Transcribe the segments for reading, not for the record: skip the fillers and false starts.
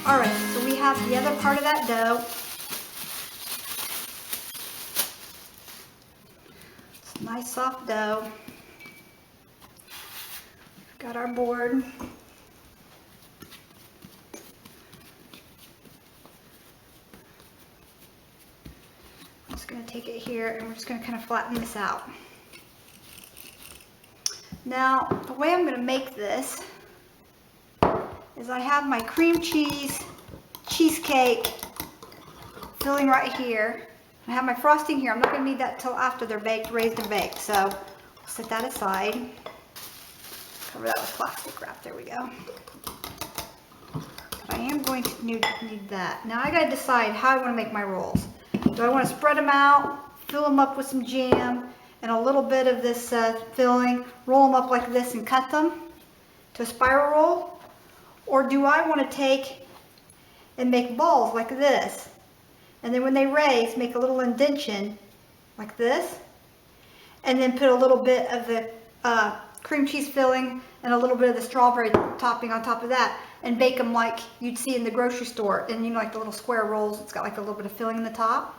Alright, so we have the other part of that dough. It's nice soft dough. Got our board. I'm just going to take it here and we're just going to kind of flatten this out. Now, the way I'm going to make this is I have my cream cheese cheesecake filling right here. I have my frosting here. I'm not going to need that till after they're baked, raised and baked. So I'll set that aside. Cover that with plastic wrap. There we go. But I am going to need that. Now I got to decide how I want to make my rolls. Do I want to spread them out, fill them up with some jam and a little bit of this filling, roll them up like this and cut them to a spiral roll? Or do I want to take and make balls like this? And then when they raise, make a little indentation like this. And then put a little bit of the cream cheese filling and a little bit of the strawberry topping on top of that. And bake them like you'd see in the grocery store. And you know, like the little square rolls, it's got like a little bit of filling in the top.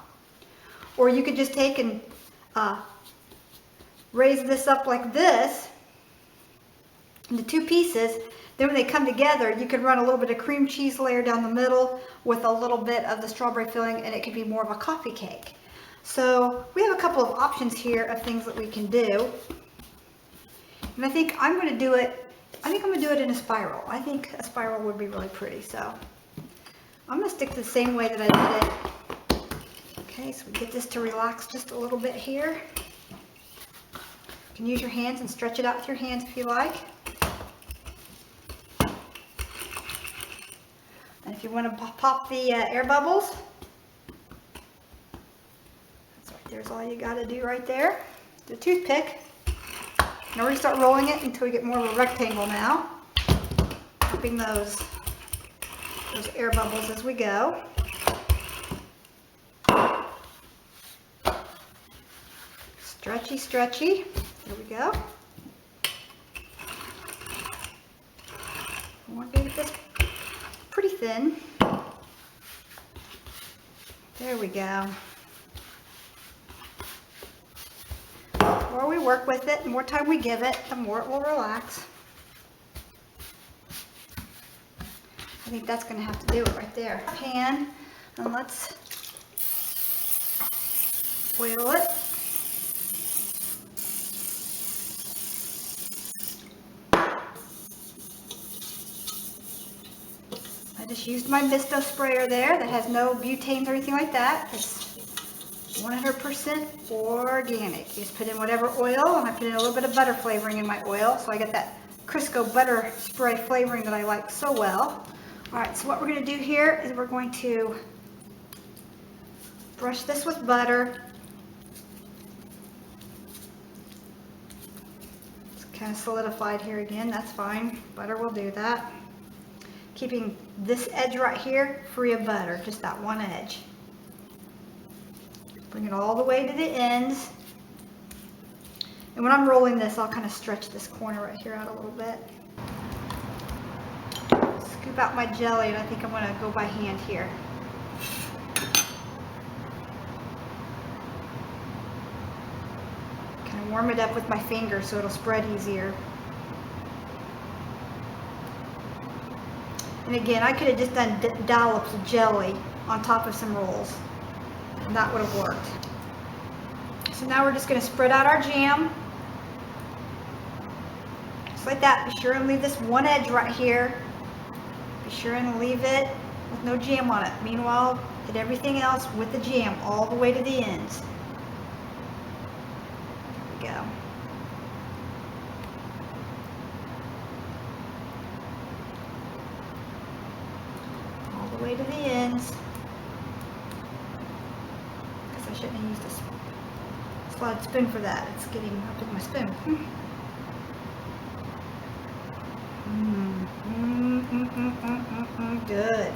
Or you could just take and raise this up like this into two pieces. Then when they come together, you can run a little bit of cream cheese layer down the middle with a little bit of the strawberry filling, and it could be more of a coffee cake. So we have a couple of options here of things that we can do. And I think I'm going to do it, in a spiral. I think a spiral would be really pretty. So I'm going to stick to the same way that I did it. Okay, so we get this to relax just a little bit here. You can use your hands and stretch it out with your hands if you like. And if you want to pop the air bubbles, that's right, there's all you got to do right there. The toothpick. Now we're going to start rolling it until we get more of a rectangle now. Popping those air bubbles as we go. Stretchy, stretchy. There we go. I want to get this pretty thin. There we go. The more we work with it, the more time we give it, the more it will relax. I think that's going to have to do it right there. Pan, and let's oil it. I just used my Misto sprayer there that has no butanes or anything like that. It's 100% organic. You just put in whatever oil, and I put in a little bit of butter flavoring in my oil, so I get that Crisco butter spray flavoring that I like so well. Alright, so what we're going to do here is we're going to brush this with butter. It's kind of solidified here again, that's fine. Butter will do that. Keeping this edge right here free of butter, just that one edge. Bring it all the way to the ends. And when I'm rolling this, I'll kind of stretch this corner right here out a little bit. Scoop out my jelly, and I think I'm going to go by hand here. Kind of warm it up with my finger so it'll spread easier. And again, I could have just done dollops of jelly on top of some rolls, and that would have worked. So now we're just going to spread out our jam. Just like that. Be sure and leave this one edge right here. Be sure and leave it with no jam on it. Meanwhile, hit everything else with the jam all the way to the ends. There we go. All the way to the ends. Because I shouldn't have used a slotted spoon for that. It's getting up with my spoon. Good.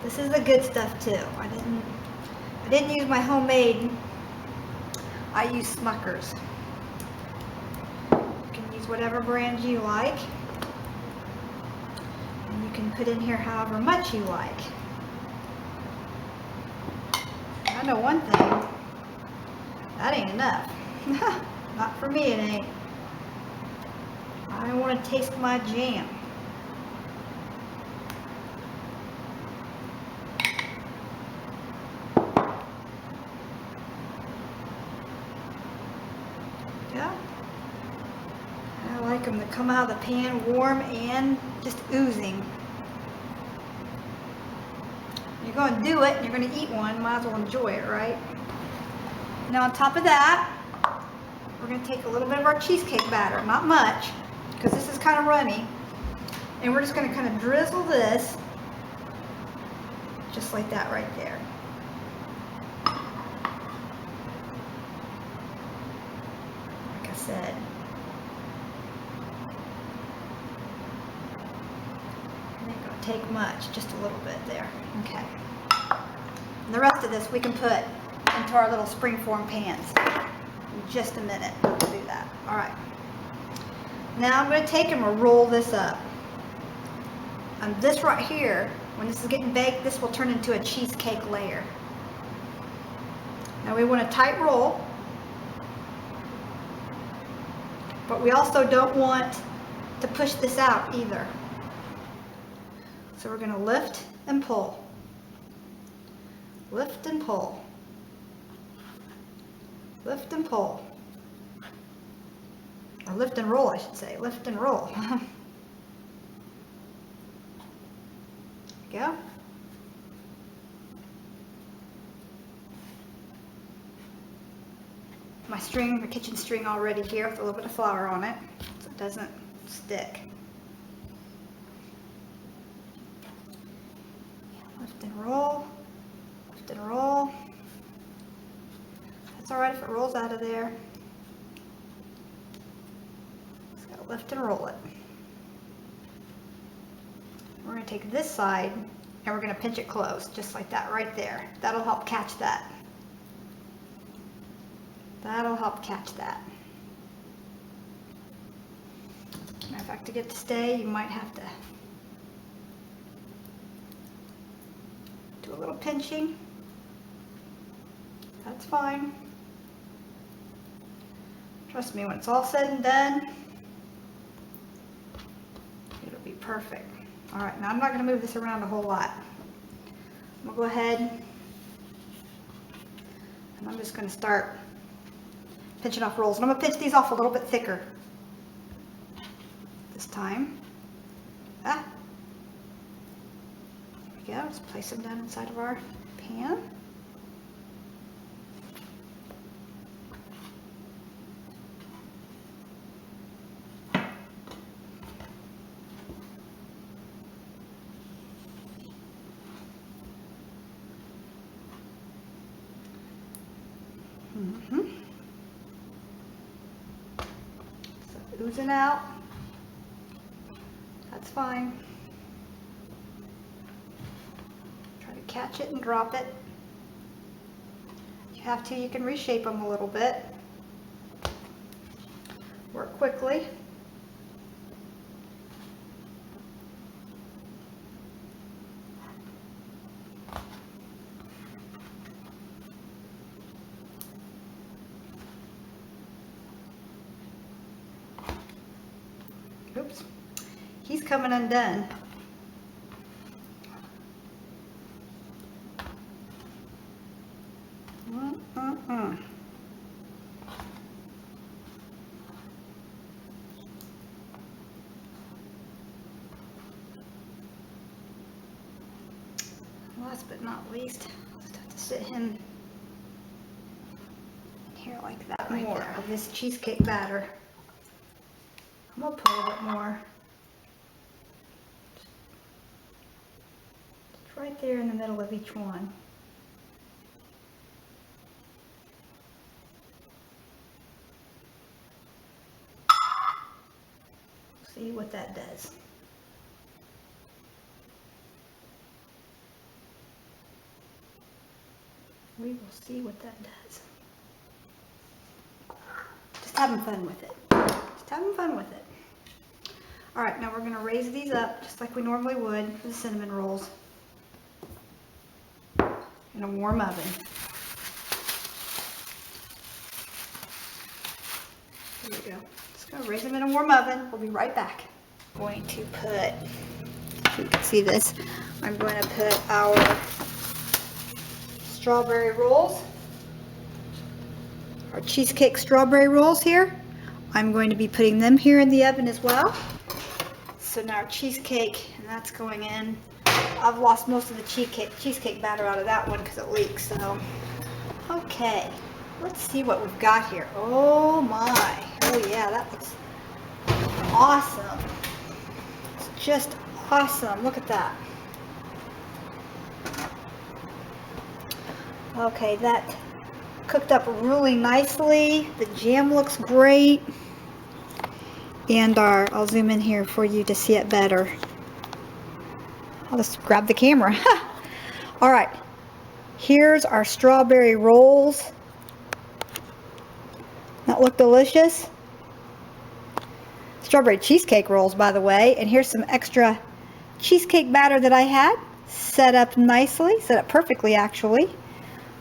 This is the good stuff too. I didn't use my homemade. I use Smucker's. You can use whatever brand you like. And you can put in here however much you like. I know one thing, that ain't enough. Not for me, it ain't. I want to taste my jam. Yeah. I like them to come out of the pan warm and just oozing. You're going to do it and you're going to eat one, might as well enjoy it, right? Now on top of that, we're going to take a little bit of our cheesecake batter, not much, because this is kind of runny. And we're just going to kind of drizzle this, just like that right there. Like I said. It ain't going to take much, just a little bit there. Okay. And the rest of this we can put into our little springform pans. In just a minute, we'll do that. All right. Now I'm going to take and we'll roll this up. And this right here, when this is getting baked, this will turn into a cheesecake layer. Now we want a tight roll, but we also don't want to push this out either. So we're going to lift and pull. Lift and pull. Lift and pull. Or lift and roll, I should say. Lift and roll. Go. My string, the kitchen string already here with a little bit of flour on it so it doesn't stick. Lift and roll. Lift and roll. That's alright if it rolls out of there. Just gotta lift and roll it. We're going to take this side and we're going to pinch it close, just like that right there. That'll help catch that. That'll help catch that. Matter of fact, to get it to stay, you might have to do a little pinching. That's fine. Trust me, when it's all said and done, it'll be perfect. All right, now I'm not going to move this around a whole lot. I'm going to go ahead and I'm just going to start pinching off rolls. And I'm going to pinch these off a little bit thicker this time. There we go. Just place them down inside of our pan. So oozing out. That's fine. Try to catch it and drop it. If you have to, you can reshape them a little bit. Work quickly. Oops, he's coming undone. Last but not least, I'll just have to sit him in here like that right there of this cheesecake batter. I'm going to put a bit more. It's right there in the middle of each one. See what that does. We will see what that does. Just having fun with it. Just having fun with it. All right, now we're gonna raise these up just like we normally would for the cinnamon rolls in a warm oven. There we go. Just gonna raise them in a warm oven. We'll be right back. I'm going to put, you can see this, I'm going to put our strawberry rolls, our cheesecake strawberry rolls here. I'm going to be putting them here in the oven as well. So now our cheesecake, and that's going in. I've lost most of the cheesecake batter out of that one because it leaks, so. Okay, let's see what we've got here. Oh my, oh yeah, that looks awesome. It's just awesome, look at that. Okay, that cooked up really nicely. The jam looks great. And I'll zoom in here for you to see it better. I'll just grab the camera. All right, here's our strawberry rolls. That look delicious. Strawberry cheesecake rolls, by the way. And here's some extra cheesecake batter that I had set up nicely, set up perfectly actually.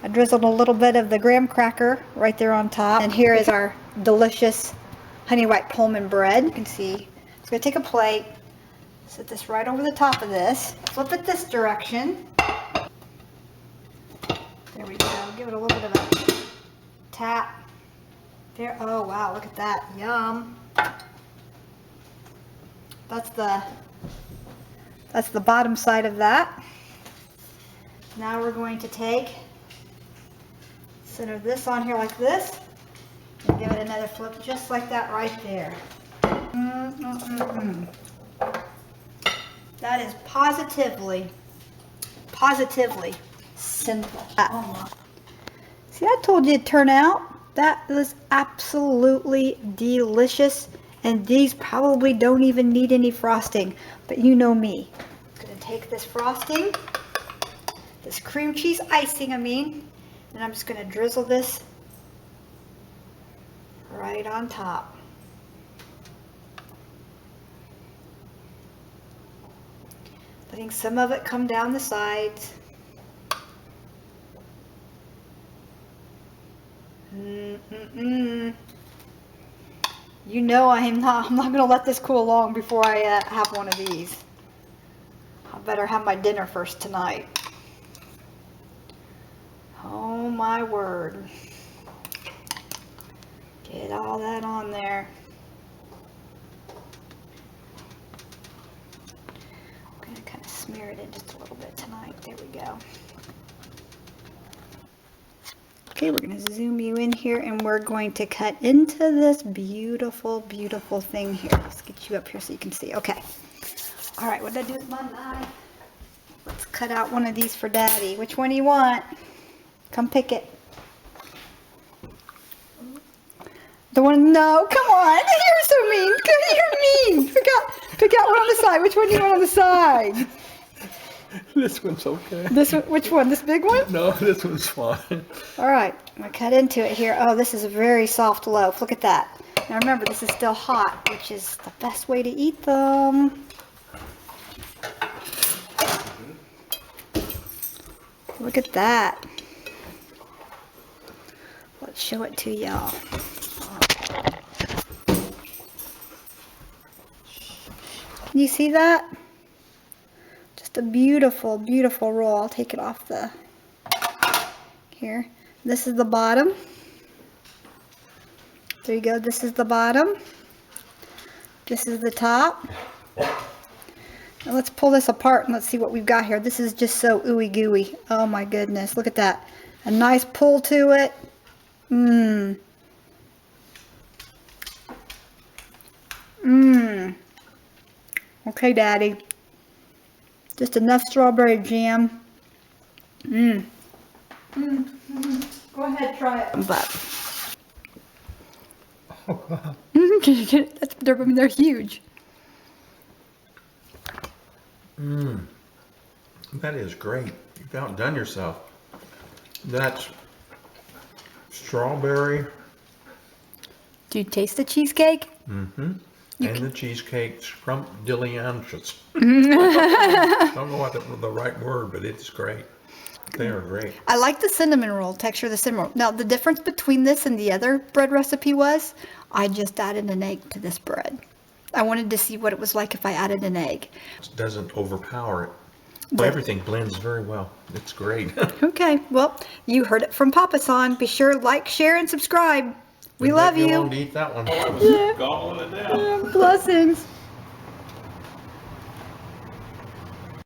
I drizzled a little bit of the graham cracker right there on top. And here is our delicious honey white Pullman bread. You can see, I'm just gonna take a plate, set this right over the top of this, flip it this direction. There we go, give it a little bit of a tap. There, oh wow, look at that, yum. That's the bottom side of that. Now we're going to center this on here like this, and give it another flip just like that right there. That is positively simple. Oh my. See, I told you it'd turn out. That was absolutely delicious, and these probably don't even need any frosting, but you know me. I'm gonna take this frosting, this cream cheese icing, and I'm just gonna drizzle this right on top. Letting some of it come down the sides. You know I'm not gonna let this cool long before I have one of these. I better have my dinner first tonight. Oh my word. Get all that on there. I'm going to kind of smear it in just a little bit tonight. There we go. Okay, we're going to zoom you in here, and we're going to cut into this beautiful, beautiful thing here. Let's get you up here so you can see. Okay. All right, what did I do with my knife? Let's cut out one of these for Daddy. Which one do you want? Come pick it. The one, no, come on. You're so mean. You're mean. Pick out one on the side. Which one do you want on the side? This one's okay. This one, which one? This big one? No, this one's fine. All right, I'm gonna cut into it here. Oh, this is a very soft loaf. Look at that. Now remember, this is still hot, which is the best way to eat them. Look at that. Let's show it to y'all. Can you see that? Just a beautiful, beautiful roll. I'll take it off the, here. This is the bottom. There you go. This is the bottom. This is the top. Now let's pull this apart and let's see what we've got here. This is just so ooey gooey. Oh my goodness. Look at that. A nice pull to it. Mmm. Mmm. Okay, Daddy. Just enough strawberry jam. Mmm. Go ahead, try it. But. Oh, God. They're huge. Mmm. That is great. You've outdone yourself. That's strawberry. Do you taste the cheesecake? Mm-hmm. And the cheesecake scrumptious. I don't know what the right word, but it's great. They are great. I like the cinnamon roll, texture of the cinnamon roll. Now, the difference between this and the other bread recipe was I just added an egg to this bread. I wanted to see what it was like if I added an egg. It doesn't overpower it. But- Everything blends very well. It's great. Okay, well, you heard it from Papa San. Be sure to like, share, and subscribe. We love Didn't take me you. long to eat that one. Gobbling it down. Blessings.